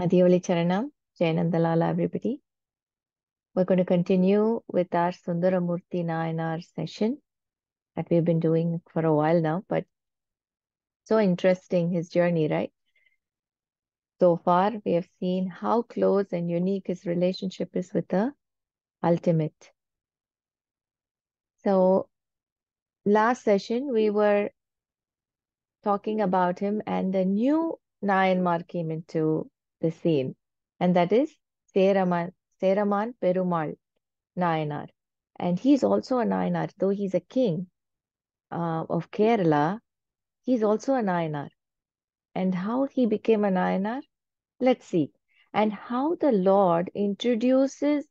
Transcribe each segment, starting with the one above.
Adhyavali Charanam, Jayanandalala, everybody. We're going to continue with our Sundaramurti Nayanar session that we've been doing for a while now, but so interesting his journey, right? So far, we have seen how close and unique his relationship is with the ultimate. So, last session, we were talking about him, and a new Nayanmar came into the scene, and that is Seraman Perumal Nayanar. And he's also a Nayanar, though he's a king of Kerala, he's also a Nayanar. And how he became a Nayanar? Let's see. And how the Lord introduces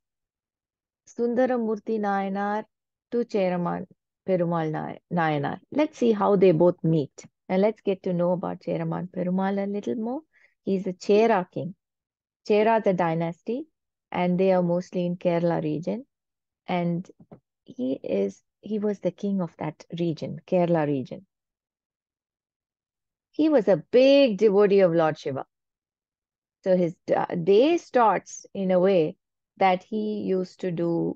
Sundaramurti Nayanar to Cheraman Perumal Nayanar. Let's see how they both meet. And let's get to know about Cheraman Perumal a little more. He's a Chera king. Chera, the dynasty, and they are mostly in Kerala region. And he was the king of that region, Kerala region. He was a big devotee of Lord Shiva. So his day starts in a way that he used to do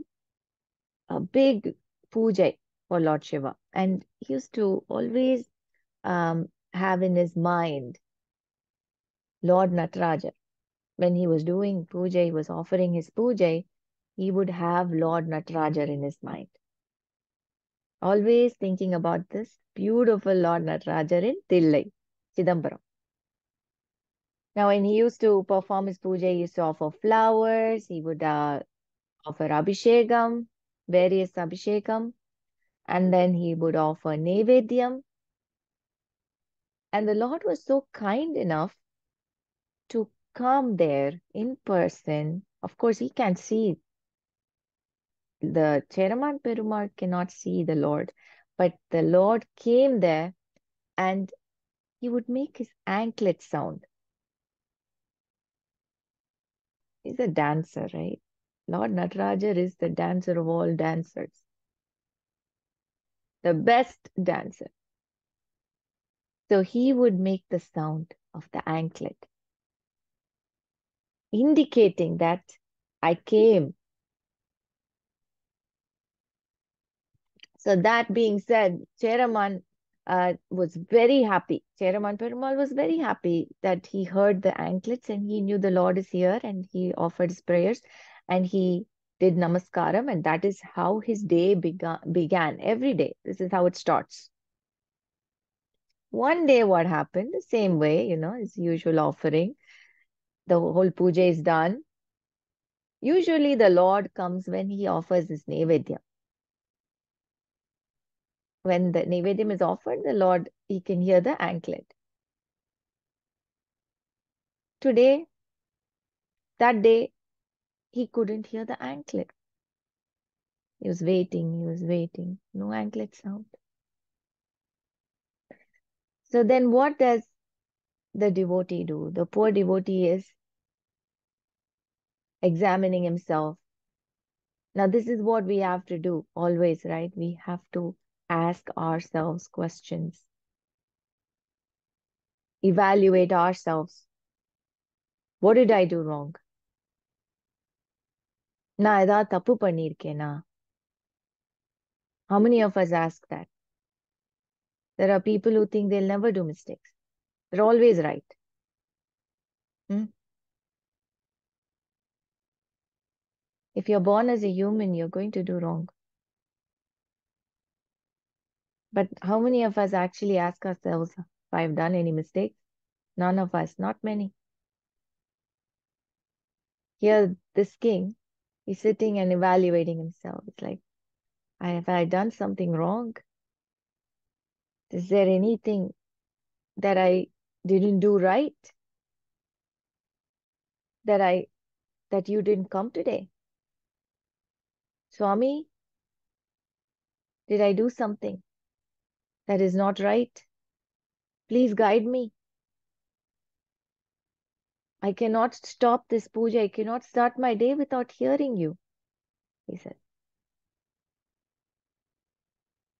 a big puja for Lord Shiva. And he used to always have in his mind Lord Nataraja. When he was doing puja, he was offering his puja, he would have Lord Nataraja in his mind. Always thinking about this beautiful Lord Nataraja in Tillai, Chidambaram. Now, when he used to perform his puja, he used to offer flowers, he would offer abhishekam, various abhishekam, and then he would offer nevedyam. And the Lord was so kind enough to come there in person. Of course, he can't see, the Cheraman Perumal cannot see the Lord, but the Lord came there and he would make his anklet sound. He's a dancer, right? Lord Nataraja is the dancer of all dancers, the best dancer. So he would make the sound of the anklet, indicating that I came. So that being said, Cheraman was very happy. Cheraman Perumal was very happy that he heard the anklets and he knew the Lord is here, and he offered his prayers and he did namaskaram, and that is how his day began every day. This is how it starts. One day what happened, the same way, his usual offering, the whole puja is done. Usually the Lord comes when he offers his Nevedya. When the Nevedyam is offered, the Lord, he can hear the anklet. Today, that day, he couldn't hear the anklet. He was waiting. No anklet sound. So then what does the devotee do? The poor devotee is examining himself. Now, this is what we have to do always, right? We have to ask ourselves questions, evaluate ourselves. What did I do wrong? நான் ஏதாவது தப்பு பண்ணியிருக்கேனா? How many of us ask that? There are people who think they'll never do mistakes. They're always right. If you're born as a human, you're going to do wrong. But how many of us actually ask ourselves if I've done any mistakes? None of us, not many. Here, this king is sitting and evaluating himself. It's like, have I done something wrong? Is there anything that I didn't do right? That you didn't come today? Swami, did I do something that is not right? Please guide me. I cannot stop this puja. I cannot start my day without hearing you, he said.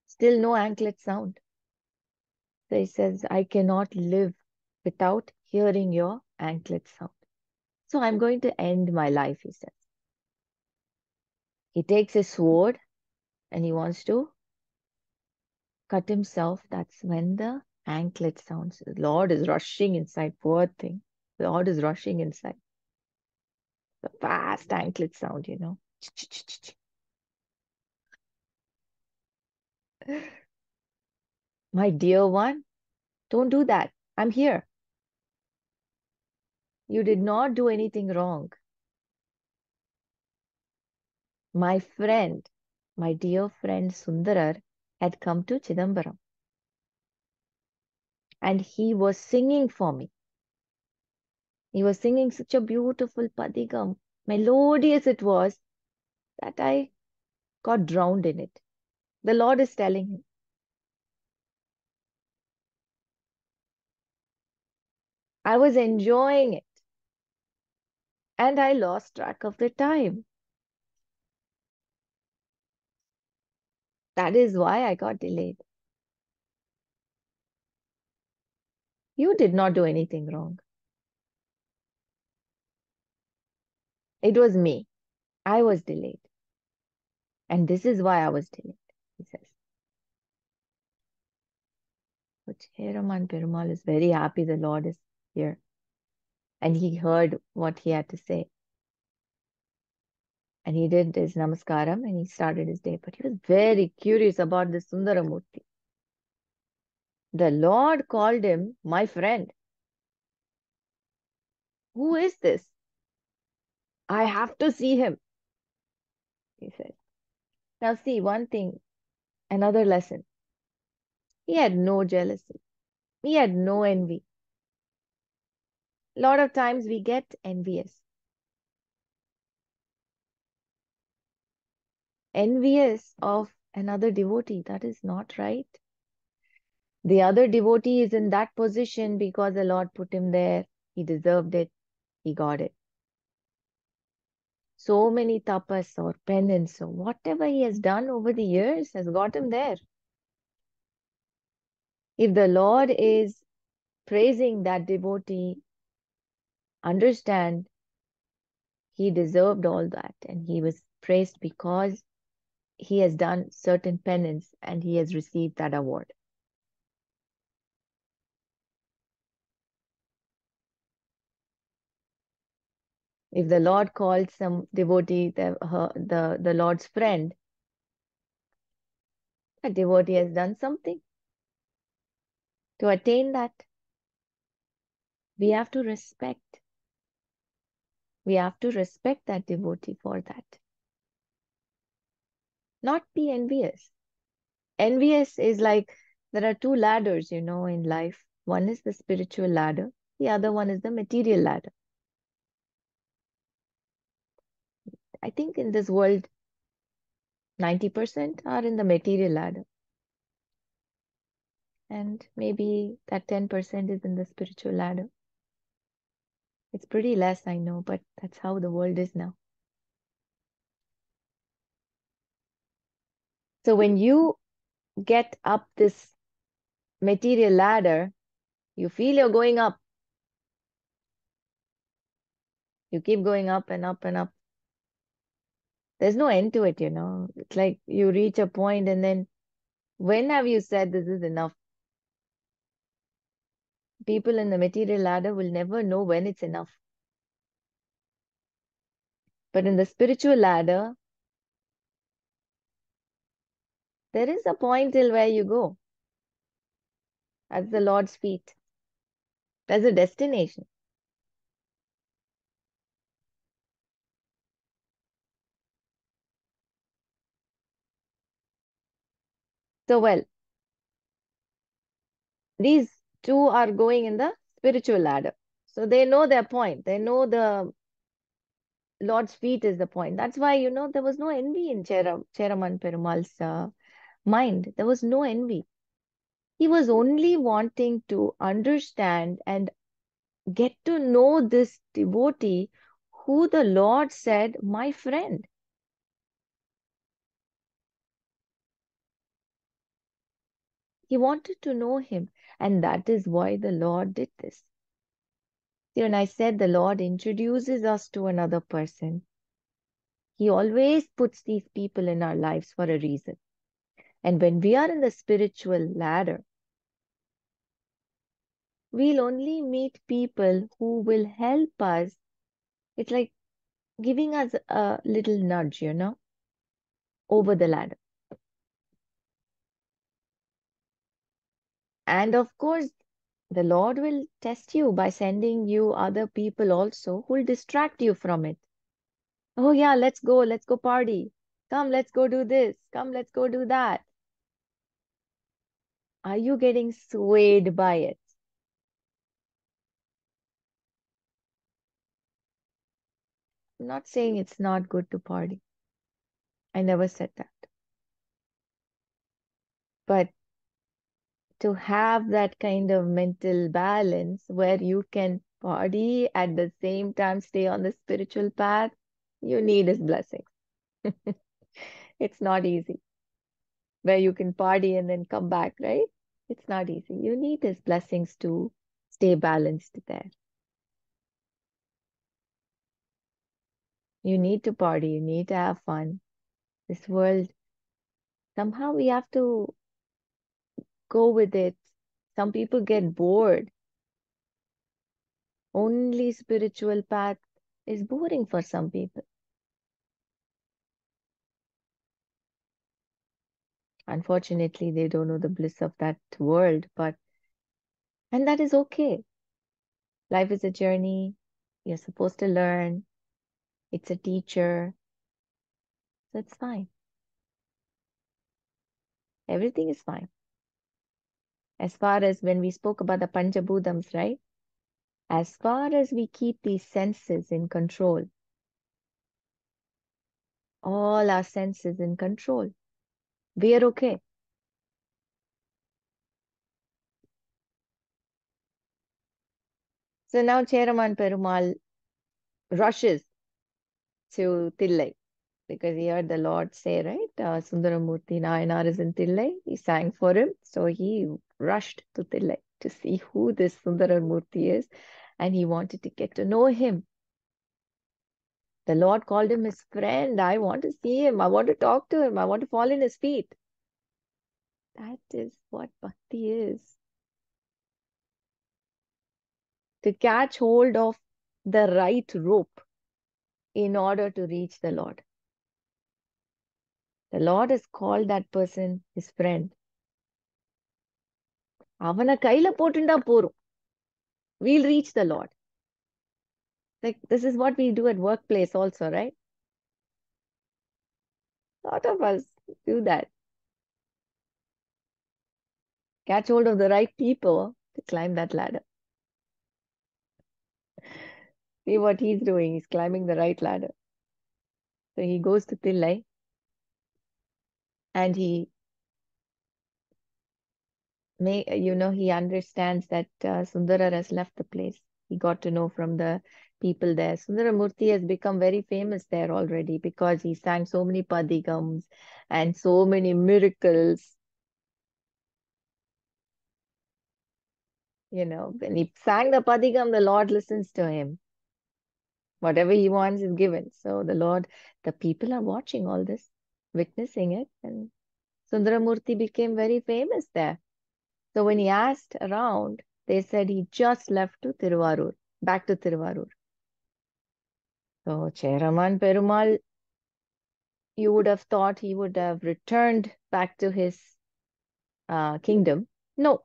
Still no anklet sound. So he says, I cannot live without hearing your anklet sound. So I'm going to end my life, he says. He takes his sword and he wants to cut himself. That's when the anklet sounds. The Lord is rushing inside. Poor thing. The Lord is rushing inside. The fast anklet sound, you know. My dear one, don't do that. I'm here. You did not do anything wrong. My friend, my dear friend Sundarar had come to Chidambaram and he was singing for me. He was singing such a beautiful padigam, melodious it was, that I got drowned in it. The Lord is telling him, I was enjoying it and I lost track of the time. That is why I got delayed. You did not do anything wrong. It was me. I was delayed. And this is why I was delayed, he says. But Heraman Perumal is very happy the Lord is here. And he heard what he had to say. And he did his namaskaram and he started his day. But he was very curious about the Sundaramurti. The Lord called him my friend. Who is this? I have to see him, he said. Now, see one thing, another lesson. He had no jealousy, he had no envy. A lot of times we get envious. Envious of another devotee. That is not right. The other devotee is in that position because the Lord put him there. He deserved it. He got it. So many tapas or penance or whatever he has done over the years has got him there. If the Lord is praising that devotee, understand he deserved all that and he was praised because he has done certain penance and he has received that award. If the Lord called some devotee the Lord's friend, that devotee has done something to attain that. We have to respect. We have to respect that devotee for that. Not be envious. Envious is like there are two ladders, you know, in life. One is the spiritual ladder, the other one is the material ladder. I think in this world, 90% are in the material ladder. And maybe that 10% is in the spiritual ladder. It's pretty less, I know, but that's how the world is now. So when you get up this material ladder, you feel you're going up. You keep going up and up and up. There's no end to it, you know. It's like you reach a point and then when have you said this is enough? People in the material ladder will never know when it's enough. But in the spiritual ladder, there is a point till where you go. That's the Lord's feet. There's a destination. So, well, these two are going in the spiritual ladder. So they know their point. They know the Lord's feet is the point. That's why, you know, there was no envy in Cheraman Perumal's mind. There was no envy. He was only wanting to understand and get to know this devotee who the Lord said, my friend. He wanted to know him. And that is why the Lord did this. See, when I said the Lord introduces us to another person, He always puts these people in our lives for a reason. And when we are in the spiritual ladder, we'll only meet people who will help us. It's like giving us a little nudge, over the ladder. And of course, the Lord will test you by sending you other people also who will distract you from it. Oh, yeah, let's go party. Come, let's go do this. Come, let's go do that. Are you getting swayed by it? I'm not saying it's not good to party. I never said that. But to have that kind of mental balance where you can party at the same time stay on the spiritual path, you need His blessings. It's not easy where you can party and then come back, right? It's not easy. You need His blessings to stay balanced there. You need to party, you need to have fun. This world, somehow we have to go with it. Some people get bored. Only spiritual path is boring for some people. Unfortunately, they don't know the bliss of that world, and that is okay. Life is a journey. You're supposed to learn. It's a teacher. So it's fine. Everything is fine. As far as when we spoke about the Panchabhutams, right? As far as we keep these senses in control, all our senses in control, we are okay. So now Cheraman Perumal rushes to Tillai because he heard the Lord say, right? Sundaramurti Nayanar is in Tillai. He sang for him. So he rushed to Tillai to see who this Sundaramurti is. And he wanted to get to know him. The Lord called him his friend. I want to see him. I want to talk to him. I want to fall in his feet. That is what bhakti is. To catch hold of the right rope in order to reach the Lord. The Lord has called that person his friend. அவனை கையில போட்டுண்டா போறோம். We'll reach the Lord. Like this is what we do at workplace also, right? A lot of us do that. Catch hold of the right people to climb that ladder. See what he's doing. He's climbing the right ladder. So he goes to Tillai and he understands that Sundara has left the place. He got to know from the people there. Sundaramurti has become very famous there already because he sang so many padigams and so many miracles. When he sang the padigam, the Lord listens to him. Whatever he wants is given. So the people are watching all this, witnessing it, and Sundaramurti became very famous there. So when he asked around, they said he just left to Tiruvarur, back to Tiruvarur. So Cheraman Perumal, you would have thought he would have returned back to his kingdom. No,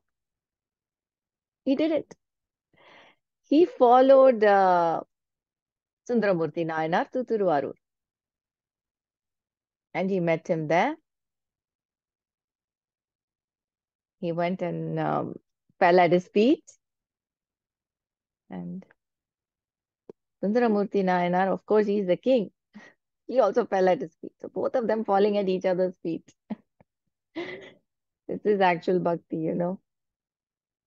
he didn't. He followed Sundaramurti Nayanar to Tiruvarur. And he met him there. He went and fell at his feet. And Sundaramurti Nayanar, of course, he's the king. He also fell at his feet. So both of them falling at each other's feet. This is actual bhakti.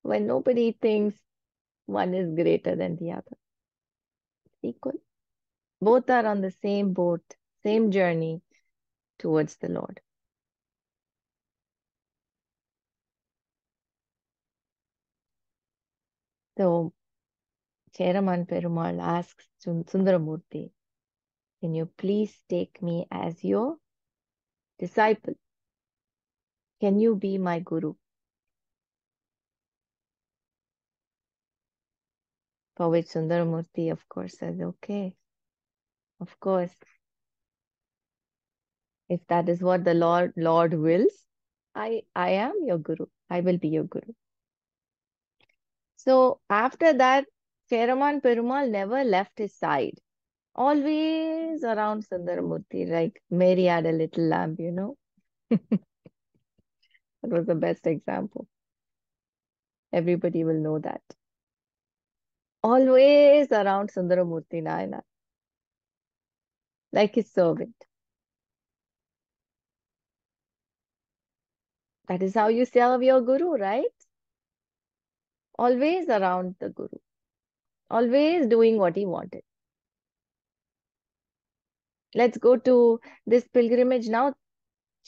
When nobody thinks one is greater than the other. Equal. Both are on the same boat, same journey towards the Lord. So Cheraman Perumal asks Sundaramurti, can you please take me as your disciple? Can you be my guru? For which Sundaramurti, of course, says, okay, of course. If that is what the Lord wills, I am your guru. I will be your guru. So after that, Cheraman Perumal never left his side. Always around Sundaramurti, like Mary had a little lamb, you know. That was the best example. Everybody will know that. Always around Sundaramurti Nayanar, like his servant. That is how you serve your guru, right? Always around the guru, always doing what he wanted. Let's go to this pilgrimage now.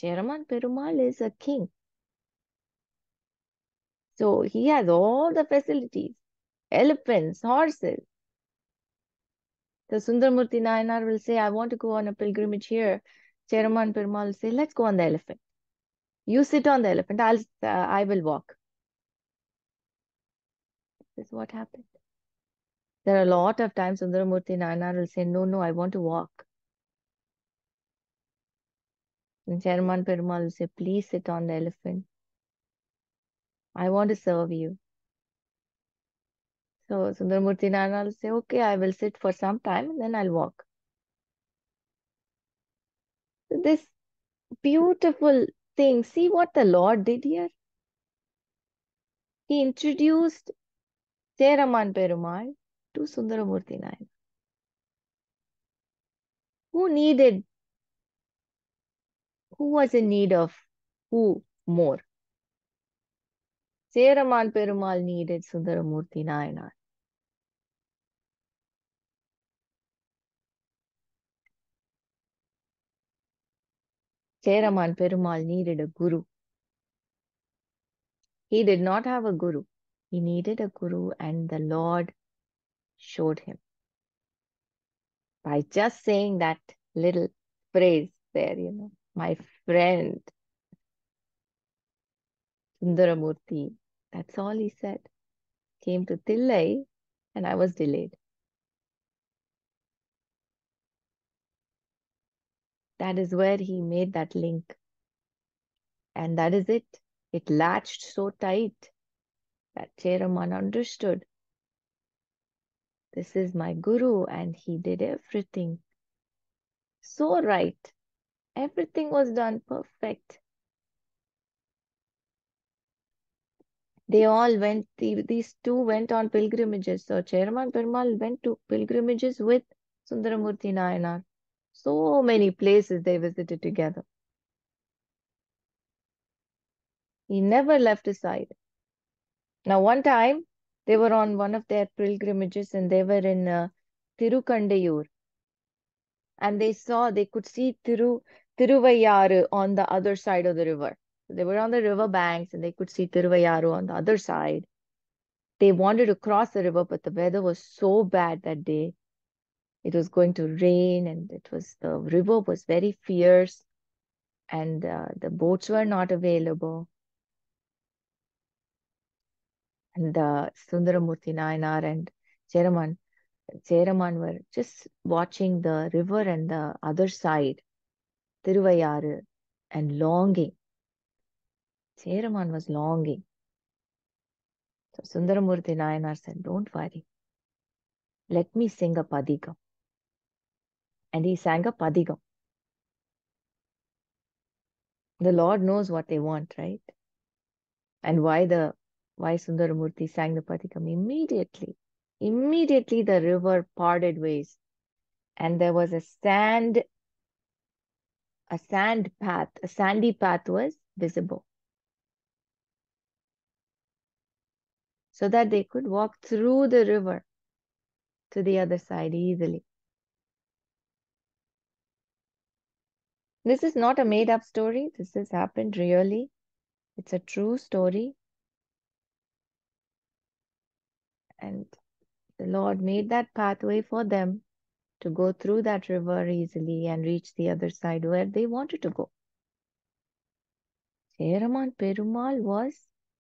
Cheraman Perumal is a king. So he has all the facilities, elephants, horses. The Sundaramurti Nayanar will say, I want to go on a pilgrimage here. Cheraman Perumal will say, let's go on the elephant. You sit on the elephant, I will walk. This is what happened. There are a lot of times Sundaramurti Nayanar will say, no, no, I want to walk. And Cheraman Perumal will say, please sit on the elephant. I want to serve you. So Sundaramurti Nayanar will say, okay, I will sit for some time and then I'll walk. So this beautiful thing, see what the Lord did here? He introduced Cheraman Perumal to Sundaramurti Nayanar. Who needed, who was in need of who more? Cheraman Perumal needed Sundaramurti Nayanar. Cheraman Perumal needed a guru. He did not have a guru. He needed a guru, and the Lord showed him by just saying that little phrase there, you know, my friend Sundaramurti. That's all he said. Came to Tillai, and I was delayed. That is where he made that link. And that is it. It latched so tight that Cheraman understood. This is my guru, and he did everything so right. Everything was done perfect. They all went, these two went on pilgrimages. So Cheraman Perumal went to pilgrimages with Sundaramurti Nayanar. So many places they visited together. He never left his side. Now, one time they were on one of their pilgrimages and they were in Tirukandayur, and they could see Tiruvayaru on the other side of the river. So they were on the river banks and they could see Tiruvayaru on the other side. They wanted to cross the river, but the weather was so bad that day. It was going to rain, and the river was very fierce, and the boats were not available. And Sundaramurti Nayanar and Cheraman were just watching the river and the other side, Tiruvayaru, and longing. Cheraman was longing. So Sundaramurti Nayanar said, don't worry. Let me sing a padigam. And he sang a padigam. The Lord knows what they want, right? And why Sundaramurti sang the padigam? Immediately the river parted ways. And there was a sandy path was visible. So that they could walk through the river to the other side easily. This is not a made up story. This has happened really. It's a true story. And The Lord made that pathway for them to go through that river easily and reach the other side where they wanted to go. Cheraman Perumal was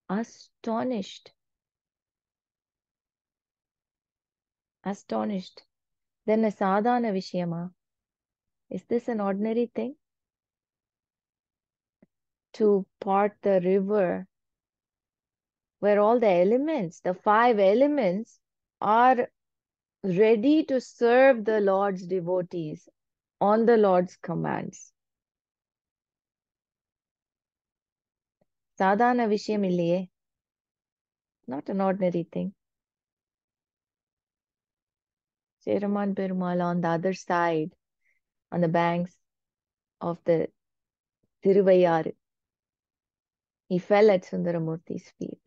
astonished. Astonished. Then a sadhana vishayama. Is this an ordinary thing? To part the river where all the elements, the five elements, are ready to serve the Lord's devotees on the Lord's commands. Sadhana vishayam illiye. Not an ordinary thing. Cheraman Perumal on the other side, on the banks of the Thiruvayaru, he fell at Sundaramurti's feet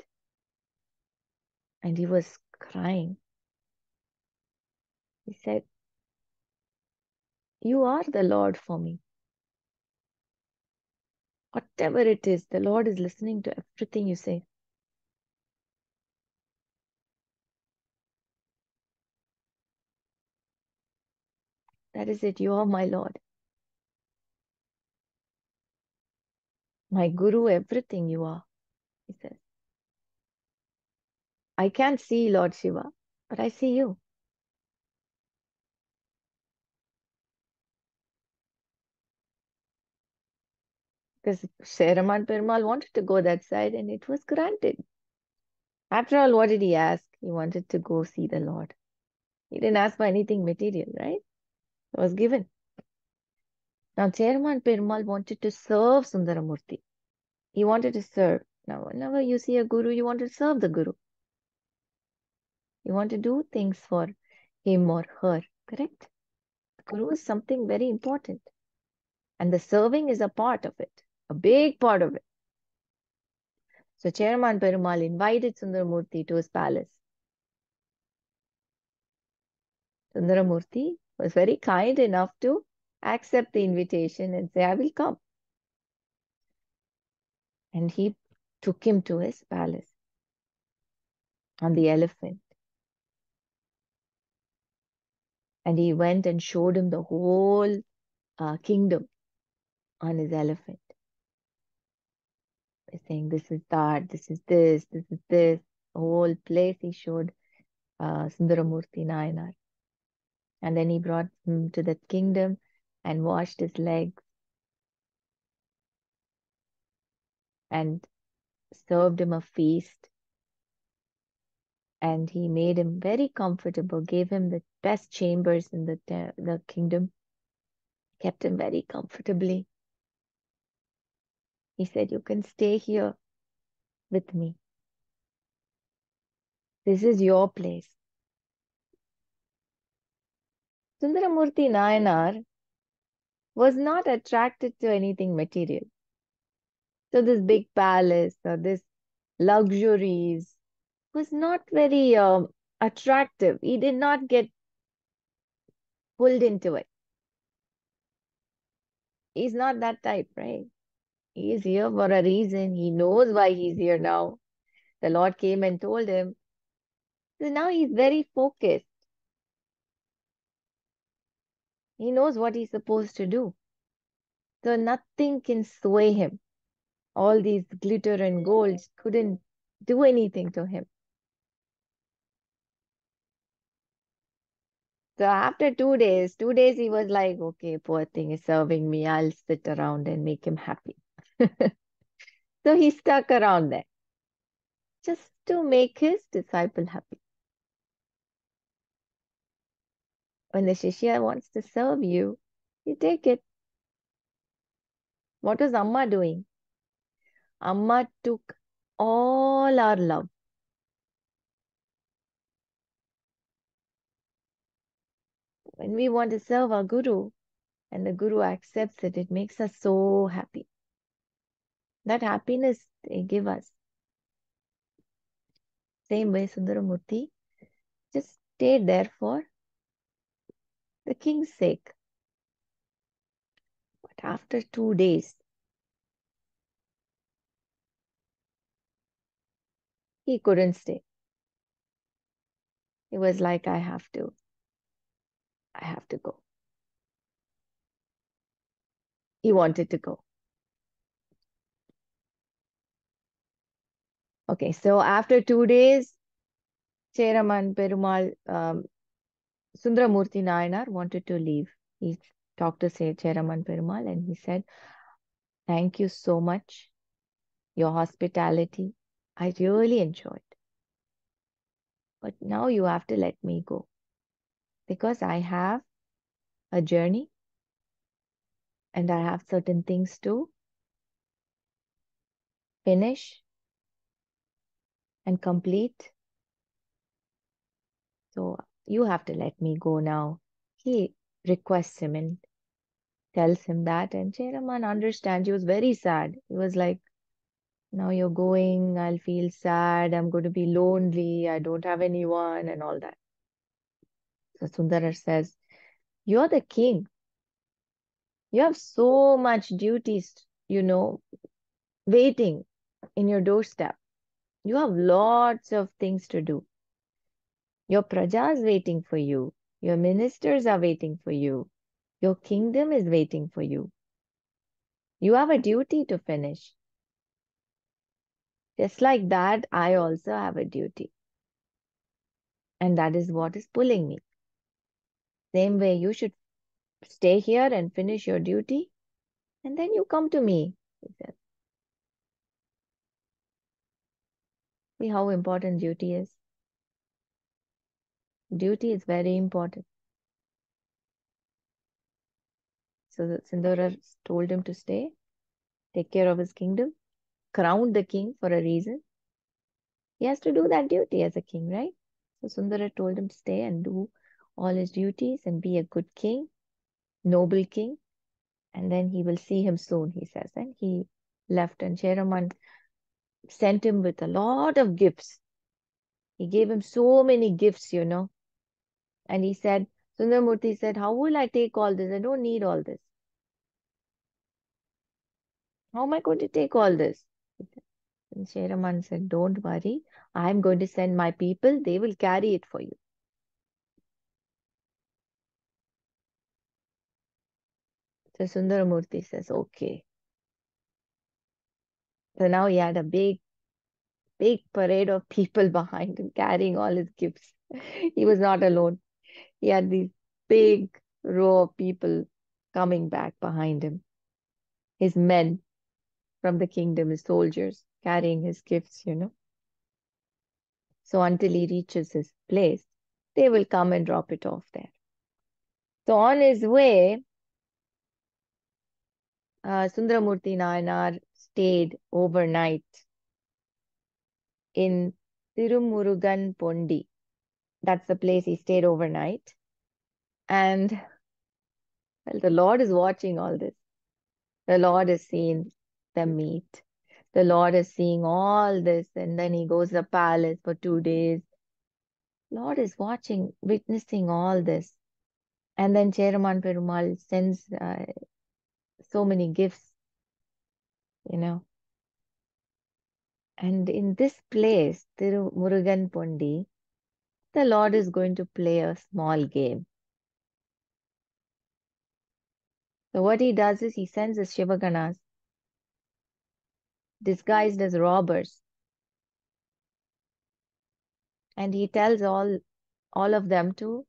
and he was crying. He said, "You are the Lord for me. Whatever it is, the Lord is listening to everything you say." That is it. You are my Lord. My Guru, everything you are, he says. I can't see Lord Shiva, but I see you. Because Sheraman Perumal wanted to go that side and it was granted. After all, what did he ask? He wanted to go see the Lord. He didn't ask for anything material, right? It was given. Now, Cheraman Perumal wanted to serve Sundaramurti. He wanted to serve. Now, whenever you see a guru, you want to serve the guru. You want to do things for him or her, correct? The guru is something very important. And the serving is a part of it, a big part of it. So Chairman Perumal invited Sundaramurti to his palace. Sundaramurti was very kind enough to accept the invitation and say, "I will come." And he took him to his palace on the elephant. And he went and showed him the whole kingdom on his elephant. By saying, "This is that, this is this, this is this." The whole place he showed Sundaramurti Nayanar. And then he brought him to the kingdom and washed his legs and served him a feast. And he made him very comfortable, gave him the best chambers in the kingdom, kept him very comfortably. He said, "You can stay here with me. This is your place." Sundaramurti Nayanar was not attracted to anything material. So this big palace or this luxuries was not very attractive. He did not get pulled into it. He's not that type, right? He is here for a reason. He knows why he's here now. The Lord came and told him. So now he's very focused. He knows what he's supposed to do. So nothing can sway him. All these glitter and golds couldn't do anything to him. So after 2 days, 2 days he was like, "Okay, poor thing is serving me. I'll sit around and make him happy." So he stuck around there just to make his disciple happy. When the Shishya wants to serve you, you take it. What was Amma doing? Amma took all our love. When we want to serve our Guru and the Guru accepts it, it makes us so happy. That happiness they give us. Same way Sundaramurti just stayed there for the king's sake. But after 2 days, he couldn't stay. He was like, I have to go. He wanted to go. Okay, so after 2 days, Cheraman Perumal, Sundaramurthy Nayanar wanted to leave. He talked to say Cheraman Perumal and he said, thank you so much, your hospitality. I really enjoyed. But now you have to let me go because I have a journey and I have certain things to finish and complete. So you have to let me go now. He requests him and tells him that, and Cheraman understands. He was very sad. He was like, now you're going, I'll feel sad, I'm going to be lonely, I don't have anyone, and all that. So Sundarar says, you're the king. You have so much duties, waiting in your doorstep. You have lots of things to do. Your praja is waiting for you. Your ministers are waiting for you. Your kingdom is waiting for you. You have a duty to finish. Just like that, I also have a duty. And that is what is pulling me. Same way, you should stay here and finish your duty, and then you come to me, he said. See how important duty is. Duty is very important. So the Sindhura told him to stay, take care of his kingdom, crown the king for a reason. He has to do that duty as a king, right? So Sundara told him to stay and do all his duties and be a good king, noble king, and then he will see him soon, he says. And he left, and Cheraman sent him with a lot of gifts. He gave him so many gifts, And he said, Sundaramurthy said, how will I take all this? I don't need all this. How am I going to take all this? And Cheraman said, don't worry. I'm going to send my people. They will carry it for you. So Sundaramurthy says, okay. So now he had a big parade of people behind him carrying all his gifts. He was not alone. He had these big row of people coming back behind him. His men from the kingdom, his soldiers carrying his gifts. So until he reaches his place, they will come and drop it off there. So on his way, Sundaramurthy Nayanar stayed overnight in Tirumurugan Pondi. That's the place he stayed overnight. And well, the Lord is watching all this. The Lord is seeing them meet. The Lord is seeing all this, and then he goes to the palace for 2 days. Lord is watching, witnessing all this. And then Cheraman Perumal sends so many gifts, you know. And in this place, Murugan Pondi, the Lord is going to play a small game. So what he does is he sends his Shivaganas disguised as robbers, and he tells all of them to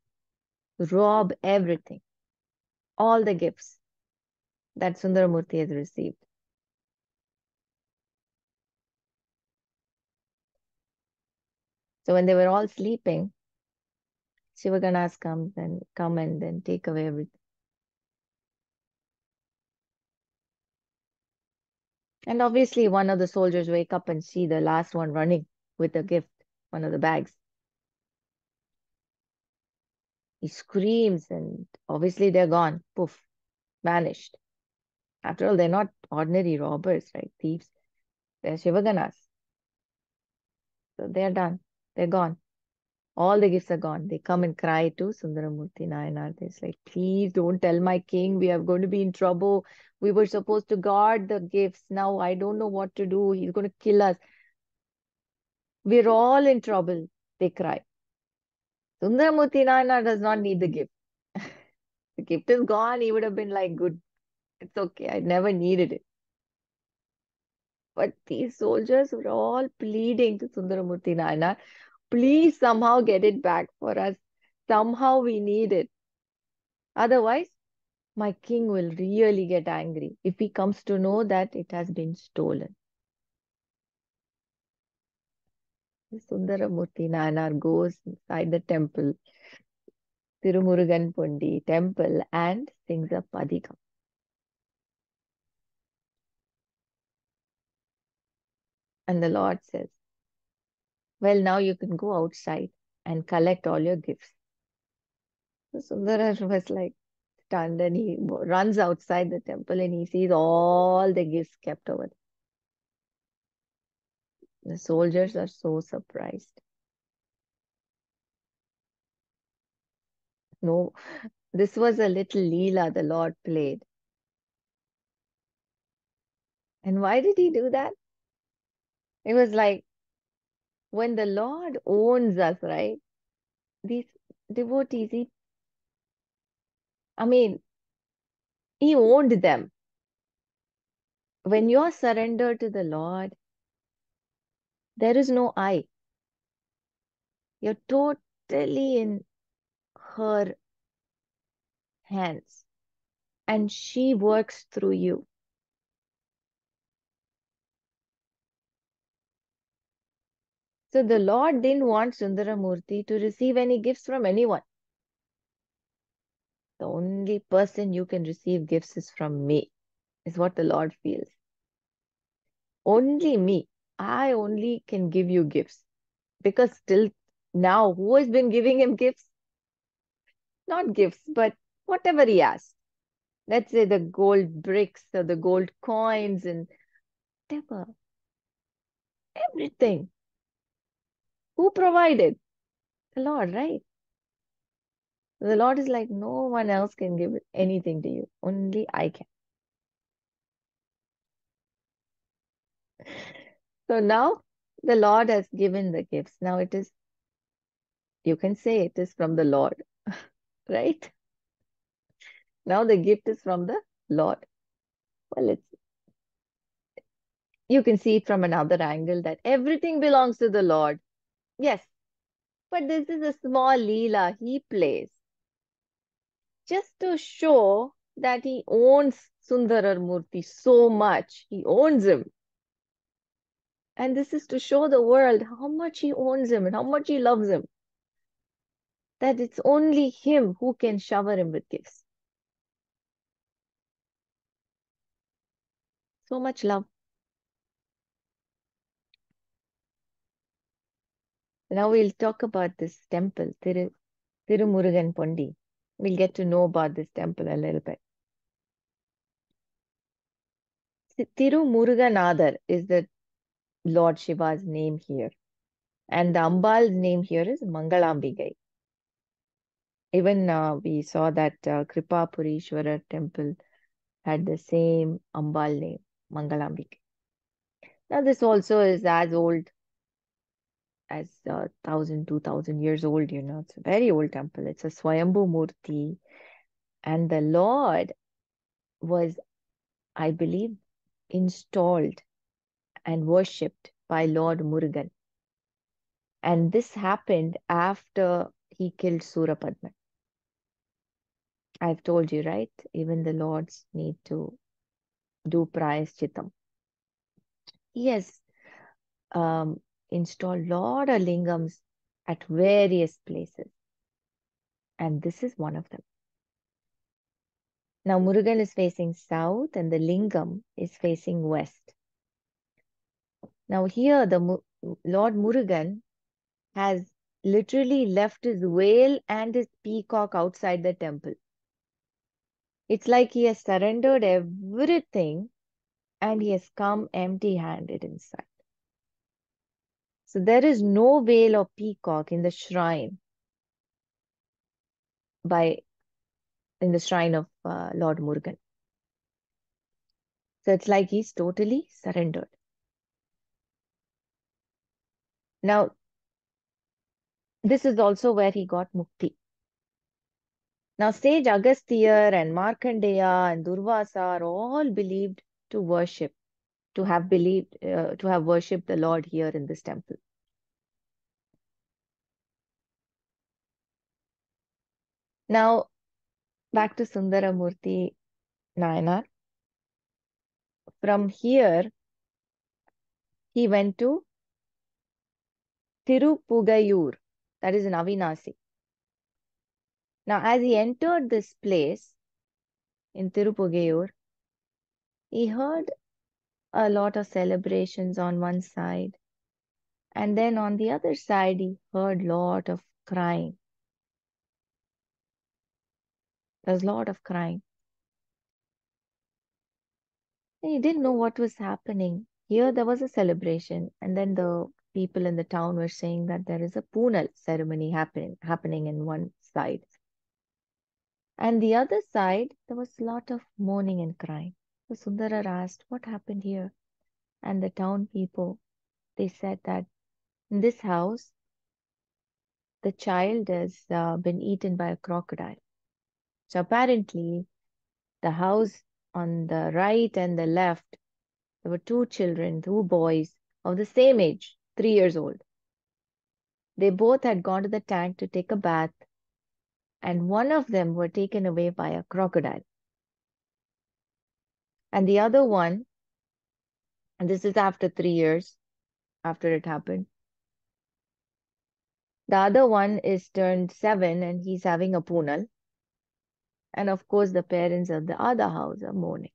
rob everything, all the gifts that Sundaramurthy has received. So when they were all sleeping, Shivaganas come and then take away everything. And obviously one of the soldiers wake up and see the last one running with a gift, one of the bags. He screams and obviously they're gone. Poof, vanished. After all, they're not ordinary robbers, right? Thieves. They're Shivaganas. So they're done. They're gone. All the gifts are gone. They come and cry to Sundaramurthy Nayanar. They're like, please don't tell my king. We are going to be in trouble. We were supposed to guard the gifts. Now I don't know what to do. He's going to kill us. We're all in trouble. They cry. Sundaramurti Nayana does not need the gift. The gift is gone. He would have been like, good, it's okay. I never needed it. But these soldiers were all pleading to Sundaramurti Nayana, please somehow get it back for us. Somehow we need it. Otherwise, my king will really get angry if he comes to know that it has been stolen. Sundaramurti Nayanar goes inside the temple, Tirumurugan Pundi temple, and sings a padikam. And the Lord says, well, now you can go outside and collect all your gifts. So Sundara was like stunned and he runs outside the temple and he sees all the gifts kept over there. The soldiers are so surprised. No, this was a little Leela the Lord played. And why did he do that? It was like when the Lord owns us, right? These devotees, I mean, he owned them. When you're surrendered to the Lord, there is no I. You're totally in her hands and she works through you. So the Lord didn't want Sundaramurti to receive any gifts from anyone. The only person you can receive gifts is from me, is what the Lord feels. Only me. I only can give you gifts. Because till now, who has been giving him gifts? Not gifts, but whatever he asks. Let's say the gold bricks or the gold coins and whatever. Everything. Who provided? The Lord, right? The Lord is like, no one else can give anything to you. Only I can. So now the Lord has given the gifts. Now it is, you can say it is from the Lord, right? Now the gift is from the Lord. Well, you can see it from another angle that everything belongs to the Lord. Yes, but this is a small Leela he plays just to show that he owns Sundarar Murthy so much. He owns him. And this is to show the world how much he owns him and how much he loves him. That it's only him who can shower him with gifts. So much love. Now we'll talk about this temple, Tirumurugan Pondi. We'll get to know about this temple a little bit. Tirumuruganadar is the Lord Shiva's name here. And the Ambal's name here is Mangalambigai. Even we saw that Kripa Purishwara temple had the same Ambal name, Mangalambigai. Now this also is as old as 1,000, 2,000 years old, It's a very old temple. It's a Swayambhu Murti. And the Lord was, I believe, installed and worshipped by Lord Murugan. And this happened after he killed Surapadman. I've told you, right? Even the lords need to do prayashchitam. Yes, installed lot of lingams at various places. And this is one of them. Now Murugan is facing south and the lingam is facing west. Now here the Lord Murugan has literally left his whale and his peacock outside the temple. It's like he has surrendered everything and he has come empty-handed inside. So there is no whale or peacock in the shrine in the shrine of Lord Murugan. So it's like he's totally surrendered. Now, This is also where he got mukti. Now, sage Agastya and Markandeya and Durvasa are all believed to worship, to have worshipped the Lord here in this temple. Now, back to Sundaramurti Nayanar. From here, he went to Tirupugayur, that is in Avinasi. Now, as he entered this place in Tirupugayur, he heard a lot of celebrations on one side, and then on the other side, he heard a lot of crying. There was a lot of crying. And he didn't know what was happening. Here, there was a celebration, and then the people in the town were saying that there is a Punal ceremony happening in one side. And the other side, there was a lot of mourning and crying. So Sundara asked, what happened here? And the town people, they said that in this house, the child has been eaten by a crocodile. So apparently, the house on the right and the left, there were two children, two boys of the same age, 3 years old. They both had gone to the tank to take a bath, and one of them were taken away by a crocodile. And the other one, and this is after 3 years after it happened, the other one is turned 7 and he's having a punal. And of course, the parents of the other house are mourning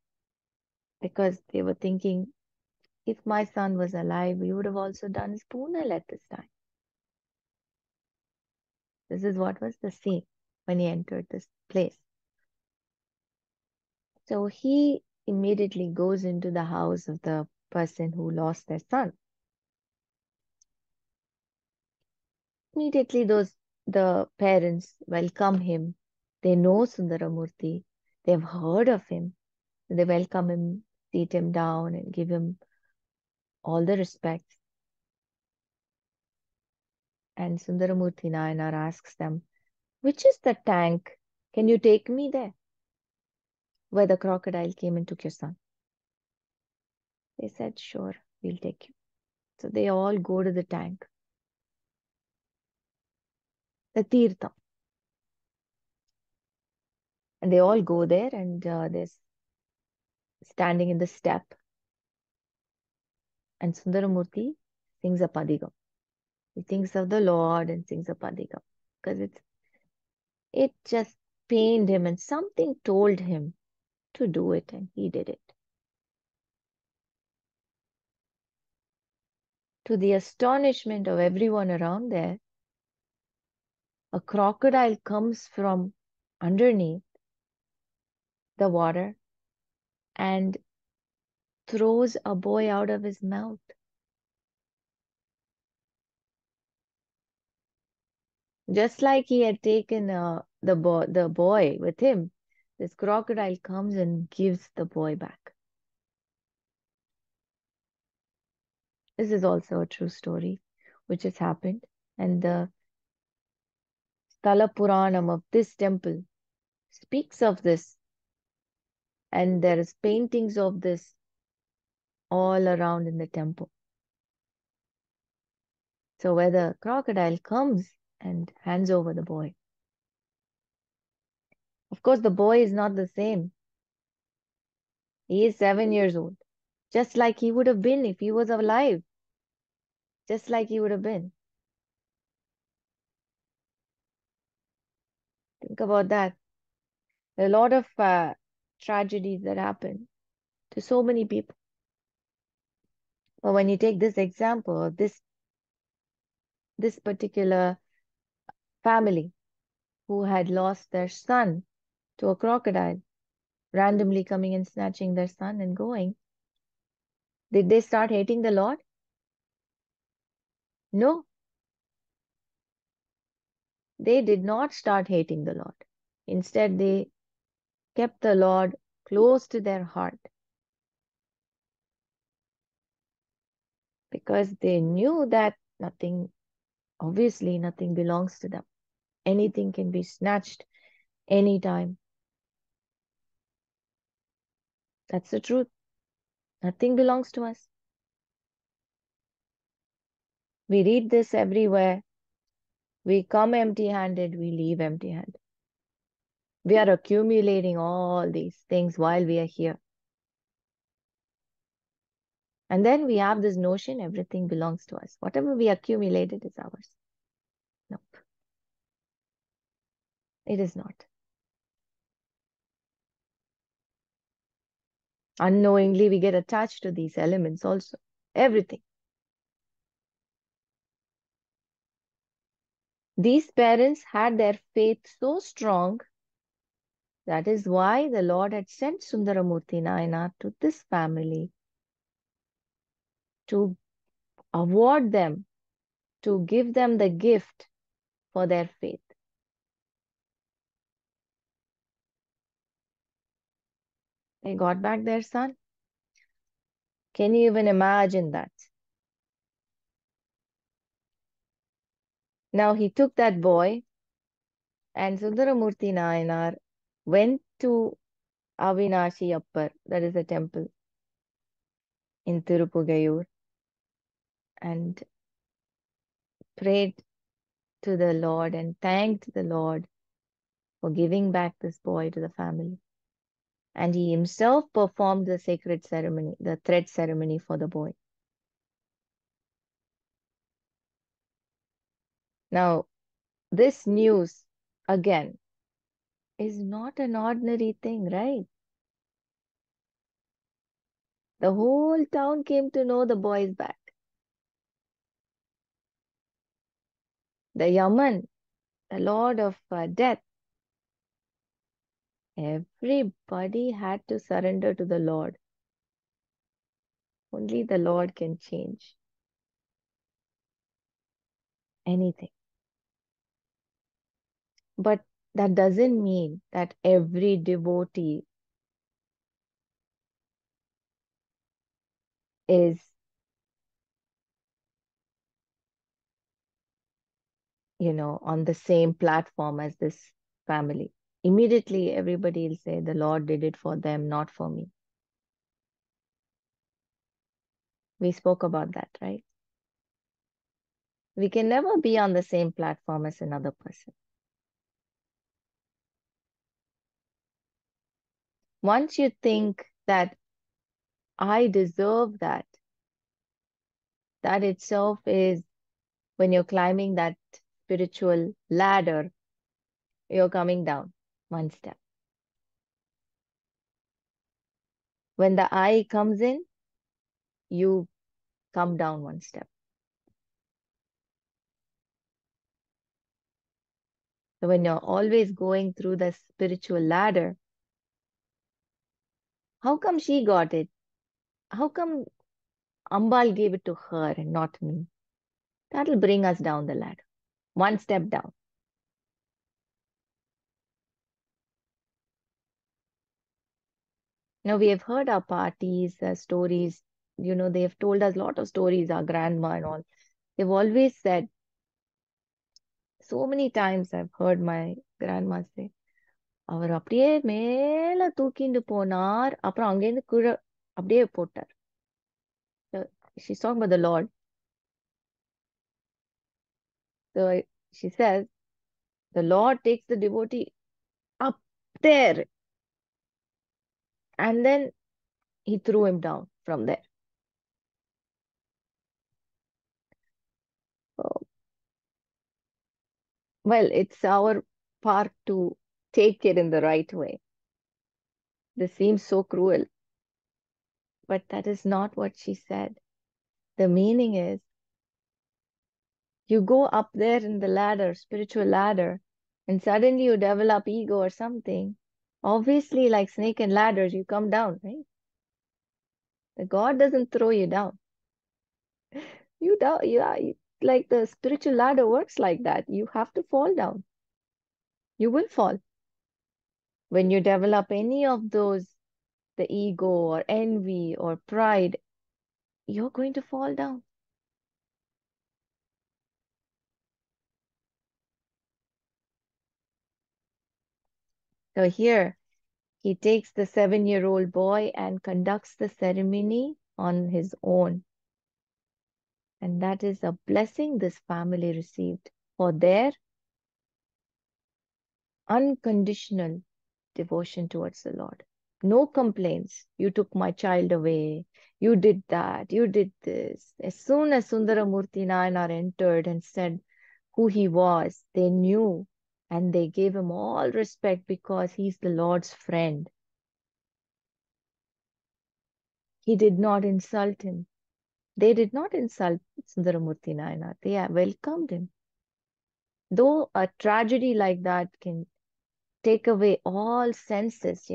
because they were thinking, if my son was alive, we would have also done his punal at this time. This is what was the scene when he entered this place. So he immediately goes into the house of the person who lost their son. Immediately, the parents welcome him. They know Sundaramurti. They've heard of him. They welcome him, seat him down, and give him all the respect. And Sundaramurti Nayanar asks them, which is the tank? Can you take me there? Where the crocodile came and took your son. They said, sure, we'll take you. So they all go to the tank, the Tirtha. And they all go there and they're standing in the step. And Sundaramurti sings a padigam. He thinks of the Lord and sings a padigam because it just pained him and something told him to do it and he did it. To the astonishment of everyone around there, a crocodile comes from underneath the water and throws a boy out of his mouth. Just like he had taken the boy with him, this crocodile comes and gives the boy back. This is also a true story which has happened. And the Sthala Puranam of this temple speaks of this. And there is paintings of this all around in the temple. So where the crocodile comes and hands over the boy. Of course, the boy is not the same. He is 7 years old, just like he would have been if he was alive, just like he would have been. Think about that. There are a lot of tragedies that happen to so many people. But when you take this example of this particular family who had lost their son to a crocodile, randomly coming and snatching their son and going, did they start hating the Lord? No, they did not start hating the Lord. Instead, they kept the Lord close to their heart because they knew that nothing Obviously, nothing belongs to them. Anything can be snatched anytime. That's the truth. Nothing belongs to us. We read this everywhere. We come empty handed, we leave empty handed. We are accumulating all these things while we are here. And then we have this notion everything belongs to us. Whatever we accumulated is ours. Nope, it is not. Unknowingly, we get attached to these elements also. Everything. These parents had their faith so strong. That is why the Lord had sent Sundaramurti Nayanar to this family to award them, to give them the gift for their faith. They got back their son. Can you even imagine that? Now he took that boy, and Sundaramurti Nayanar went to Avinashi Appar, that is a temple in Tirupugayur, and prayed to the Lord and thanked the Lord for giving back this boy to the family. And he himself performed the sacred ceremony, the thread ceremony for the boy. Now, this news, again, is not an ordinary thing, right? The whole town came to know the boy is back. The Yaman, the Lord of Death, everybody had to surrender to the Lord. Only the Lord can change anything. But that doesn't mean that every devotee is, on the same platform as this family. Immediately, everybody will say, the Lord did it for them, not for me. We spoke about that, right? We can never be on the same platform as another person. Once you think that I deserve that, that itself is when you're climbing that spiritual ladder, you're coming down one step. When the I comes in, you come down one step. So when you're always going through the spiritual ladder, how come she got it? How come Ambal gave it to her and not me? That'll bring us down the ladder, one step down. Now, we have heard our parties, stories, they have told us a lot of stories, our grandma and all. They've always said, so many times I've heard my grandma say, அவர் அப்படியே மேல தூக்கிண்டு போனார் அப்புறம் அங்கேருந்து கீழே அப்படியே போட்டார். So she's talking about the Lord. So she says, the Lord takes the devotee up there and then he threw him down from there. Oh, well, it's our part to take it in the right way. This seems so cruel, but that is not what she said. The meaning is you go up there in the ladder, spiritual ladder, and suddenly you develop ego or something. Obviously, like snake and ladders, you come down, right? The God doesn't throw you down. You down, like the spiritual ladder works like that. You have to fall down. You will fall. When you develop any of those, the ego or envy or pride, you're going to fall down. So here, he takes the 7-year-old boy and conducts the ceremony on his own. And that is a blessing this family received for their unconditional devotion towards the Lord. No complaints. You took my child away. You did that. You did this. As soon as Sundaramurti Nayanar entered and said who he was, they knew and they gave him all respect because he's the Lord's friend. He did not insult him. They did not insult Sundaramurti Nayanar. They welcomed him. Though a tragedy like that can take away all senses,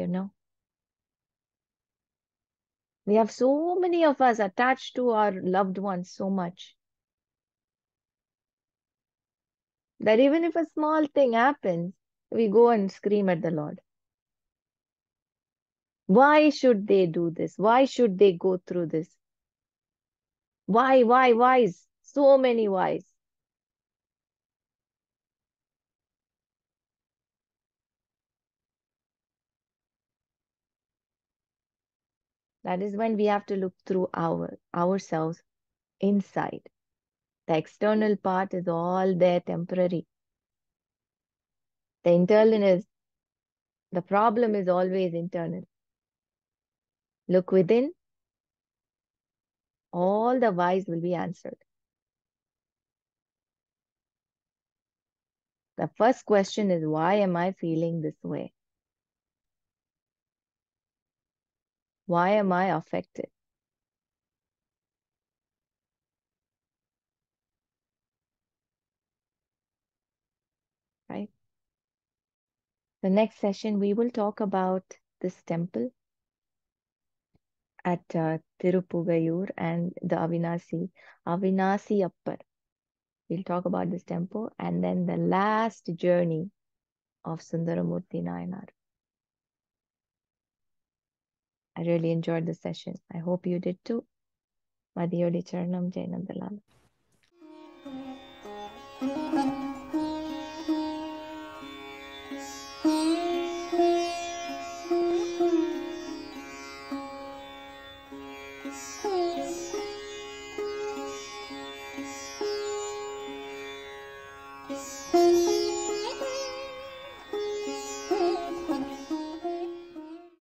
We have so many of us attached to our loved ones so much that even if a small thing happens, we go and scream at the Lord. Why should they do this? Why should they go through this? Why, whys? So many whys. That is when we have to look through ourselves inside. The external part is all there temporary. The internal is, the problem is always internal. Look within, all the whys will be answered. The first question is, why am I feeling this way? Why am I affected? Right? The next session, we will talk about this temple at Tirupugayur and the Avinasi Appar. We'll talk about this temple and then the last journey of Sundaramurti Nayanar. I really enjoyed the session. I hope you did too. Madhyoli Charanam Jainandalal.